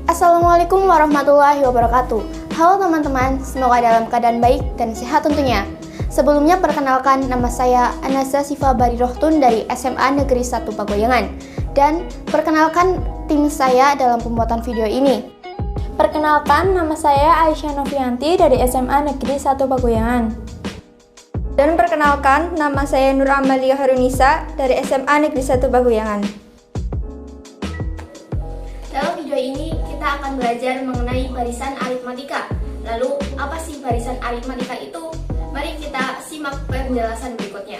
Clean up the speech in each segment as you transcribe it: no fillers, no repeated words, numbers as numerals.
Assalamualaikum warahmatullahi wabarakatuh. Halo teman-teman, semoga dalam keadaan baik dan sehat tentunya. Sebelumnya perkenalkan, nama saya Anaza Siva Barirohtun dari SMA Negeri 1 Pagoyangan. Dan perkenalkan tim saya dalam pembuatan video ini. Perkenalkan, nama saya Aisyah Novianti dari SMA Negeri 1 Pagoyangan. Dan perkenalkan, nama saya Nur Amalia Harunisa dari SMA Negeri 1 Pagoyangan. Dalam video ini kita akan belajar mengenai barisan aritmatika. Lalu, apa sih barisan aritmatika itu? Mari kita simak penjelasan berikutnya.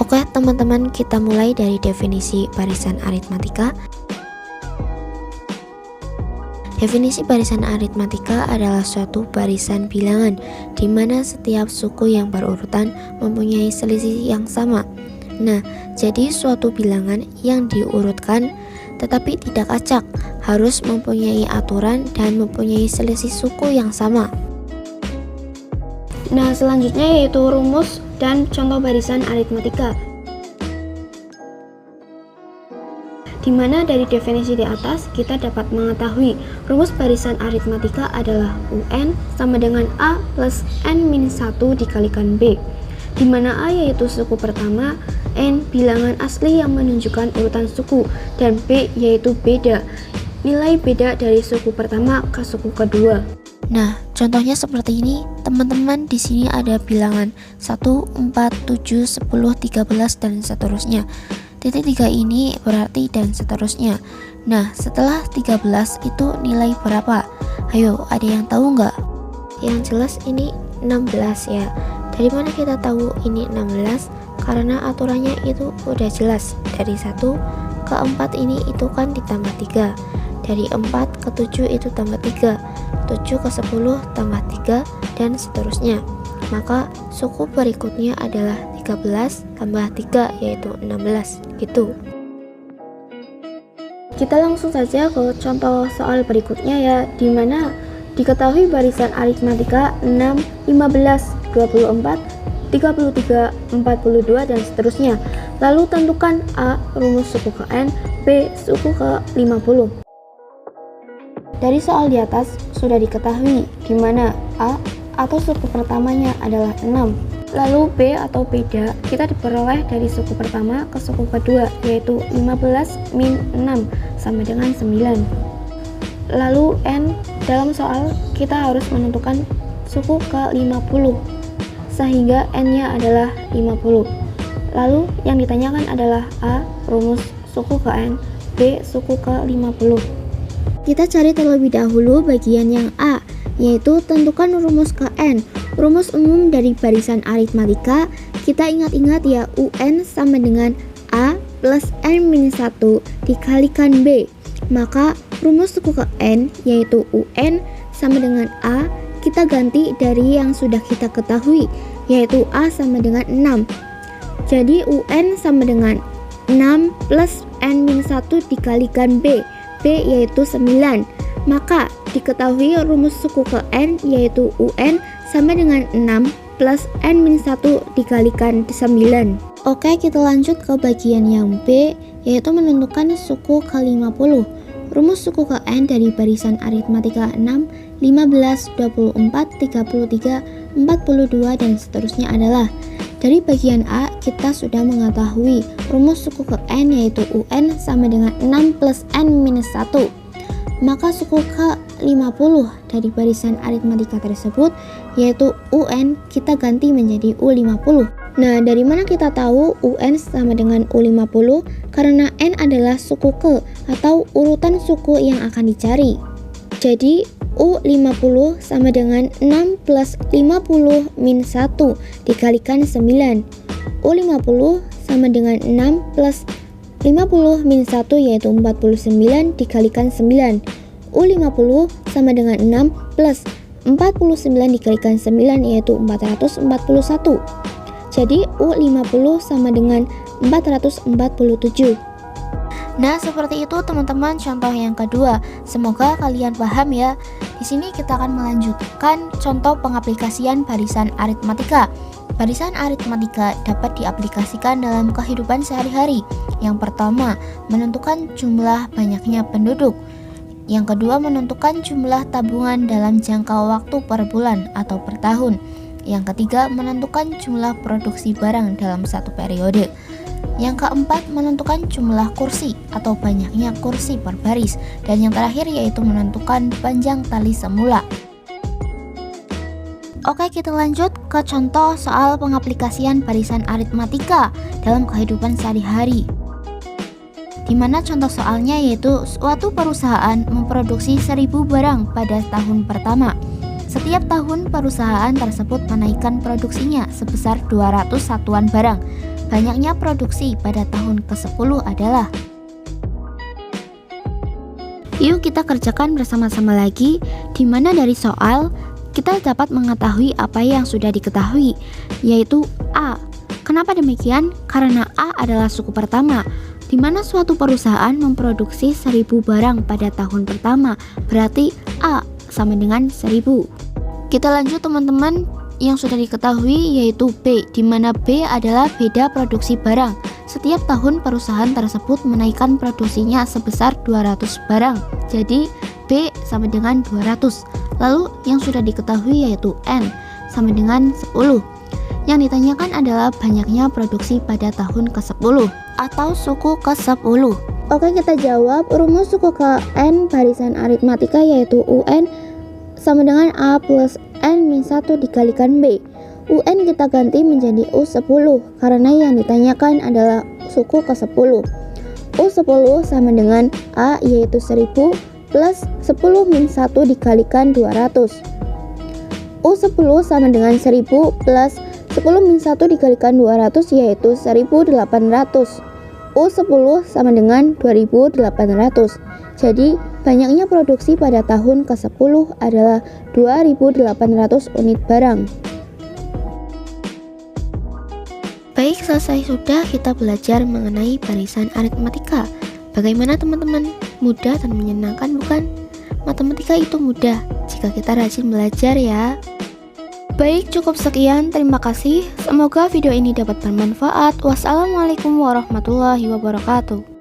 Oke teman-teman, kita mulai dari definisi barisan aritmatika. Definisi barisan aritmatika adalah suatu barisan bilangan di mana setiap suku yang berurutan mempunyai selisih yang sama. Nah, jadi suatu bilangan yang diurutkan tetapi tidak acak harus mempunyai aturan dan mempunyai selisih suku yang sama. Nah, selanjutnya yaitu rumus dan contoh barisan aritmatika. Di mana dari definisi di atas kita dapat mengetahui rumus barisan aritmatika adalah UN sama dengan A plus N-1 dikalikan B, di mana A yaitu suku pertama, N bilangan asli yang menunjukkan urutan suku, dan B yaitu beda, nilai beda dari suku pertama ke suku kedua. Nah, contohnya seperti ini, teman-teman. Di sini ada bilangan 1, 4, 7, 10, 13 dan seterusnya. Titik 3 ini berarti dan seterusnya. Nah, setelah 13 itu nilai berapa? Ayo, ada yang tahu nggak? Yang jelas ini 16 ya. Dari mana kita tahu ini 16? Karena aturannya itu udah jelas. Dari 1 ke 4 ini itu kan ditambah 3. Dari 4 ke 7 itu tambah 3. 7 ke 10 tambah 3 dan seterusnya. Maka suku berikutnya adalah 13 tambah 3 yaitu 16 gitu. Kita langsung saja ke contoh soal berikutnya ya, di mana diketahui barisan aritmatika 6, 15, 24, 33, 42 dan seterusnya. Lalu tentukan A rumus suku ke N, B suku ke 50. Dari soal di atas sudah diketahui di mana A atau suku pertamanya adalah 6. Lalu B atau beda kita diperoleh dari suku pertama ke suku kedua, yaitu 15 min 6 sama dengan 9. Lalu N dalam soal kita harus menentukan suku ke 50 sehingga N-nya adalah 50. Lalu yang ditanyakan adalah A rumus suku ke N, B suku ke 50. Kita cari terlebih dahulu bagian yang A, yaitu tentukan rumus ke N. Rumus umum dari barisan aritmatika, kita ingat-ingat ya, UN sama dengan A plus N-1 dikalikan B. Maka rumus suku ke N yaitu UN sama dengan A, kita ganti dari yang sudah kita ketahui, yaitu A sama dengan 6. Jadi UN sama dengan 6 plus N-1 dikalikan B, B yaitu 9. Maka diketahui rumus suku ke N yaitu UN sama dengan 6 plus N-1 dikalikan 9. Oke, kita lanjut ke bagian yang B, yaitu menentukan suku ke 50. Rumus suku ke N dari barisan aritmatika 6, 15, 24, 33, 42 dan seterusnya adalah dari bagian A kita sudah mengetahui rumus suku ke N yaitu UN sama dengan 6 plus N-1. Maka suku ke 50 dari barisan aritmatika tersebut yaitu UN kita ganti menjadi U50. Nah, dari mana kita tahu UN sama dengan U50? Karena N adalah suku ke atau urutan suku yang akan dicari. Jadi U50 sama dengan 6 plus 50 min 1 dikalikan 9. U50 sama dengan 6 plus 50 min 1 yaitu 49 dikalikan 9. U50 sama dengan 6 plus 49 dikalikan 9 yaitu 441. Jadi U50 sama dengan 447. Nah, seperti itu teman-teman contoh yang kedua. Semoga kalian paham ya. Di sini kita akan melanjutkan contoh pengaplikasian barisan aritmatika. Barisan aritmatika dapat diaplikasikan dalam kehidupan sehari-hari. Yang pertama, menentukan jumlah banyaknya penduduk. Yang kedua, menentukan jumlah tabungan dalam jangka waktu per bulan atau per tahun. Yang ketiga, menentukan jumlah produksi barang dalam satu periode. Yang keempat, menentukan jumlah kursi atau banyaknya kursi per baris. Dan yang terakhir yaitu menentukan panjang tali semula. Oke, kita lanjut ke contoh soal pengaplikasian barisan aritmatika dalam kehidupan sehari-hari. Di mana contoh soalnya yaitu suatu perusahaan memproduksi 1000 barang pada tahun pertama. Setiap tahun perusahaan tersebut menaikkan produksinya sebesar 200 satuan barang. Banyaknya produksi pada tahun ke-10 adalah. Yuk kita kerjakan bersama-sama lagi, di mana dari soal kita dapat mengetahui apa yang sudah diketahui, yaitu A. Kenapa demikian? Karena A adalah suku pertama, di mana suatu perusahaan memproduksi 1000 barang pada tahun pertama, berarti A sama dengan 1000. Kita lanjut teman-teman, yang sudah diketahui yaitu B, di mana B adalah beda produksi barang. Setiap tahun perusahaan tersebut menaikkan produksinya sebesar 200 barang, jadi B sama dengan 200. Lalu yang sudah diketahui yaitu N sama dengan 10. Yang ditanyakan adalah banyaknya produksi pada tahun ke-10 atau suku ke-10. Oke, kita jawab. Rumus suku ke N barisan aritmatika yaitu UN sama dengan A plus N-1 dikalikan B. UN kita ganti menjadi U10 karena yang ditanyakan adalah suku ke-10. U10 sama dengan A yaitu 1000 plus 10-1 dikalikan 200. U10 sama dengan 1000 plus 10-1 dikalikan 200 yaitu 1800. U10 sama dengan 2800. Jadi banyaknya produksi pada tahun ke-10 adalah 2800 unit barang. Baik, selesai sudah kita belajar mengenai barisan aritmatika. Bagaimana teman-teman? Mudah dan menyenangkan bukan? Matematika itu mudah jika kita rajin belajar ya. Baik, cukup sekian. Terima kasih. Semoga video ini dapat bermanfaat. Wassalamualaikum warahmatullahi wabarakatuh.